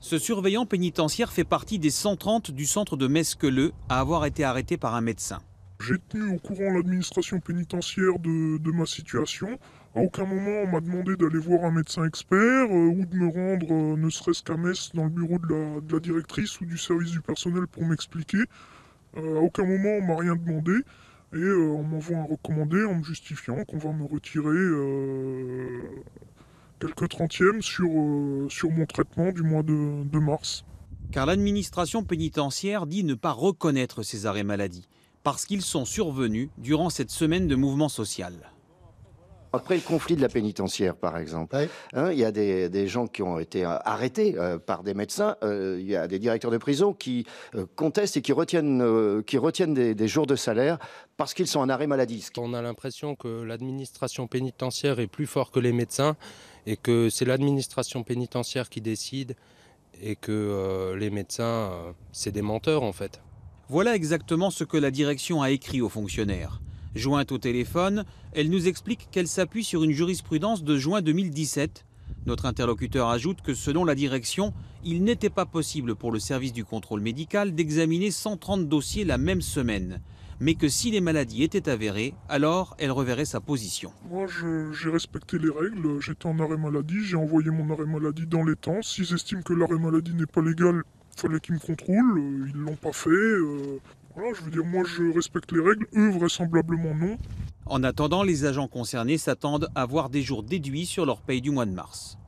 Ce surveillant pénitentiaire fait partie des 130 du centre de Mesqueleu à avoir été arrêté par un médecin. J'ai tenu au courant l'administration pénitentiaire de ma situation. À aucun moment on m'a demandé d'aller voir un médecin expert ou de me rendre ne serait-ce qu'à Metz dans le bureau de la directrice ou du service du personnel pour m'expliquer. À aucun moment on m'a rien demandé et on m'envoie un recommandé en me justifiant qu'on va me retirer quelques trentièmes sur mon traitement du mois de mars. Car l'administration pénitentiaire dit ne pas reconnaître ces arrêts maladie, parce qu'ils sont survenus durant cette semaine de mouvement social. Après le conflit de la pénitentiaire, par exemple, Ouais. il y a des gens qui ont été arrêtés par des médecins. Il y a des directeurs de prison qui contestent et qui retiennent des jours de salaire parce qu'ils sont en arrêt maladie. On a l'impression que l'administration pénitentiaire est plus fort que les médecins et que c'est l'administration pénitentiaire qui décide et que les médecins, c'est des menteurs en fait. Voilà exactement ce que la direction a écrit aux fonctionnaires. Jointe au téléphone, elle nous explique qu'elle s'appuie sur une jurisprudence de juin 2017. Notre interlocuteur ajoute que selon la direction, il n'était pas possible pour le service du contrôle médical d'examiner 130 dossiers la même semaine. Mais que si les maladies étaient avérées, alors elle reverrait sa position. Moi, j'ai respecté les règles, j'étais en arrêt maladie, j'ai envoyé mon arrêt maladie dans les temps. S'ils estiment que l'arrêt maladie n'est pas légal, il fallait qu'ils me contrôlent, ils ne l'ont pas fait. Voilà, je veux dire, moi je respecte les règles, eux vraisemblablement non. En attendant, les agents concernés s'attendent à voir des jours déduits sur leur paye du mois de mars.